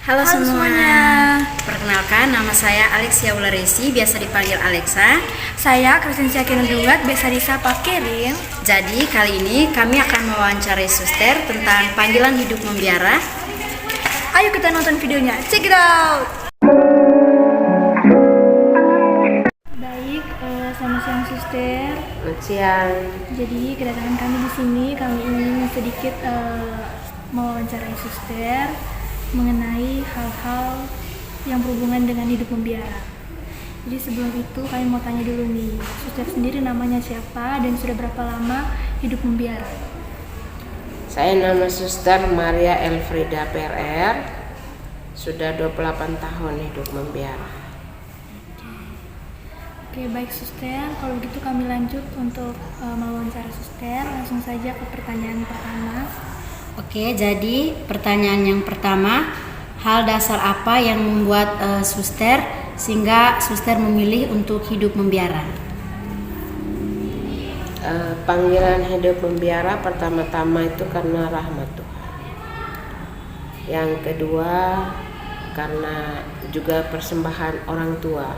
Halo Halo semua. semuanya. Perkenalkan, nama saya Alexia Ularesi, biasa dipanggil Alexa. Saya Kristensia Kinedungat, biasa disapa Kirin. Jadi kali ini kami akan mewawancarai Suster tentang panggilan hidup membiara. Ayo kita nonton videonya. Check it out. Baik, selamat siang suster. Selamat siang. Jadi kedatangan kami di sini, kami ingin sedikit mewawancarai suster mengenai hal-hal yang berhubungan dengan hidup membiara. Jadi sebelum itu kami mau tanya dulu nih, suster sendiri namanya siapa dan sudah berapa lama hidup membiara? Saya nama Suster Maria Elfrida PRR, sudah 28 tahun hidup membiara. Oke, baik suster, kalau gitu kami lanjut untuk mewawancara suster. Langsung saja ke pertanyaan pertama. Oke, jadi pertanyaan yang pertama, hal dasar apa yang membuat Suster sehingga Suster memilih untuk hidup membiara? Panggilan hidup membiara pertama-tama itu karena rahmat Tuhan. Yang kedua karena juga persembahan orang tua.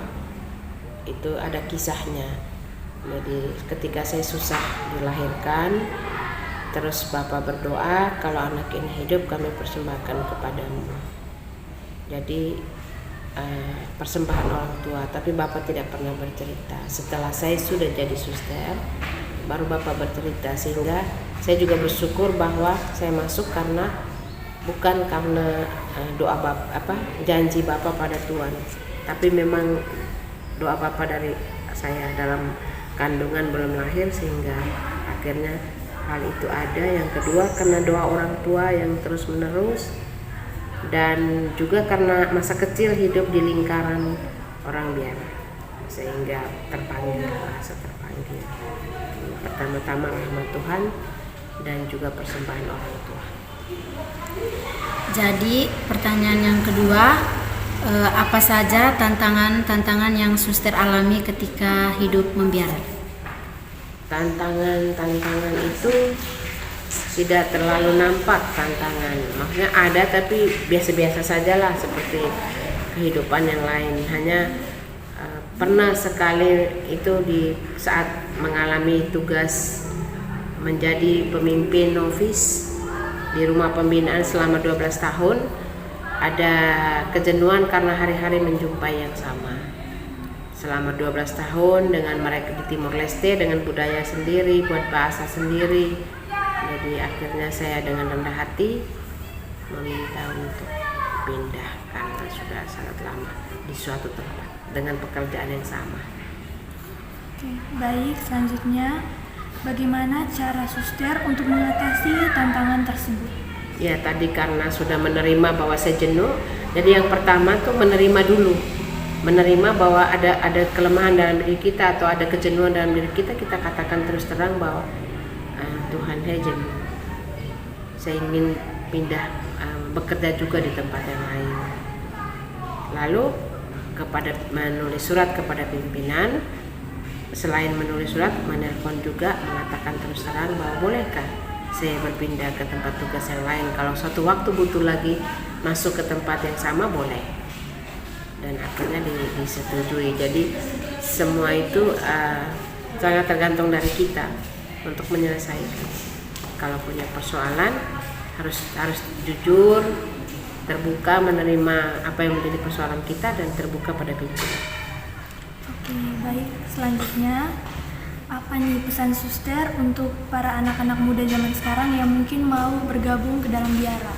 Itu ada kisahnya. Jadi ketika saya susah dilahirkan, terus Bapak berdoa, kalau anak ini hidup kami persembahkan kepadamu. Jadi persembahan orang tua, tapi Bapak tidak pernah bercerita. Setelah saya sudah jadi suster, baru Bapak bercerita, sehingga saya juga bersyukur bahwa saya masuk karena bukan karena doa Bapak, janji Bapak pada Tuhan, tapi memang doa Bapak dari saya dalam kandungan belum lahir, sehingga akhirnya hal itu ada. Yang kedua karena doa orang tua yang terus menerus, dan juga karena masa kecil hidup di lingkaran orang biara, sehingga merasa terpanggil. Pertama-tama rahmat Tuhan dan juga persembahan orang tua. Jadi pertanyaan yang kedua, apa saja tantangan yang Suster alami ketika hidup membiara? Tantangan itu tidak terlalu nampak tantangan, maksudnya ada tapi biasa-biasa sajalah seperti kehidupan yang lain. Hanya pernah sekali itu di saat mengalami tugas menjadi pemimpin novis di rumah pembinaan selama 12 tahun, ada kejenuhan karena hari-hari menjumpai yang sama. Selama 12 tahun dengan mereka di Timur Leste, dengan budaya sendiri, buat bahasa sendiri. Jadi akhirnya saya dengan rendah hati meminta untuk pindah karena sudah sangat lama di suatu tempat dengan pekerjaan yang sama. Oke, baik, selanjutnya bagaimana cara suster untuk mengatasi tantangan tersebut? Ya, tadi karena sudah menerima bahwa saya jenuh, jadi yang pertama tuh menerima dulu. Menerima bahwa ada kelemahan dalam diri kita atau ada kejenuhan dalam diri kita, kita katakan terus terang bahwa Tuhan, saya jenuh, saya ingin pindah bekerja juga di tempat yang lain. Lalu menulis surat kepada pimpinan, selain menulis surat, menelpon juga, mengatakan terus terang bahwa bolehkah saya berpindah ke tempat tugas yang lain, kalau suatu waktu butuh lagi masuk ke tempat yang sama boleh. Dan akhirnya disetujui. Jadi semua itu sangat tergantung dari kita untuk menyelesaikan. Kalau punya persoalan harus jujur, terbuka, menerima apa yang menjadi persoalan kita dan terbuka pada pimpinan. Oke, baik, selanjutnya apa nih pesan suster untuk para anak-anak muda zaman sekarang yang mungkin mau bergabung ke dalam biara?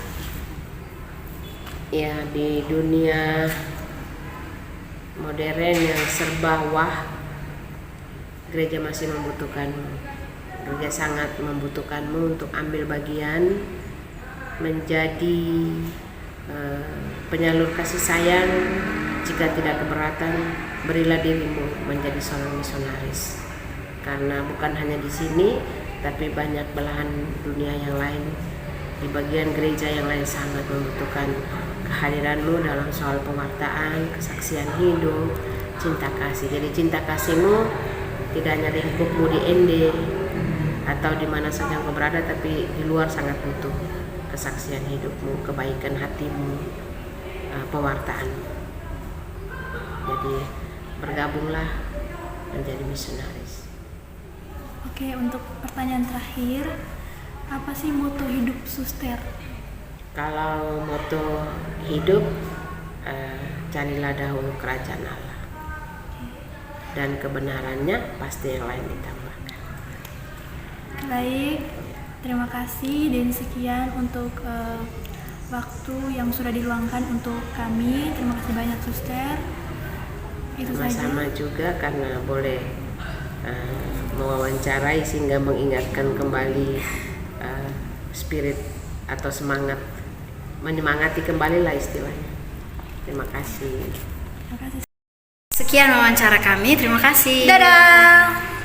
Ya, di dunia modern yang serba wah, gereja masih membutuhkanmu. Gereja sangat membutuhkanmu untuk ambil bagian, menjadi penyalur kasih sayang. Jika tidak keberatan, berilah dirimu menjadi seorang misionaris. Karena bukan hanya di sini, tapi banyak belahan dunia yang lain, di bagian gereja yang lain sangat membutuhkan kehadiranmu dalam soal pewartaan, kesaksian hidup, cinta kasih. Jadi cinta kasihmu tidak hanya lingkupmu di ND atau di mana saja engkau berada, tapi di luar sangat butuh kesaksian hidupmu, kebaikan hatimu, pewartaan. Jadi bergabunglah menjadi misionaris. Oke, untuk pertanyaan terakhir, apa sih moto hidup suster? Kalau moto hidup, carilah dahulu kerajaan Allah, dan kebenarannya pasti yang lain ditambahkan. Baik, terima kasih dan sekian untuk waktu yang sudah diluangkan untuk kami. Terima kasih banyak suster. Itu Sama-sama saja. juga karena boleh mewawancarai sehingga mengingatkan kembali spirit atau semangat, menyemangati kembali lah istilahnya. Terima kasih. Terima kasih. Sekian wawancara kami, terima kasih. Dadah.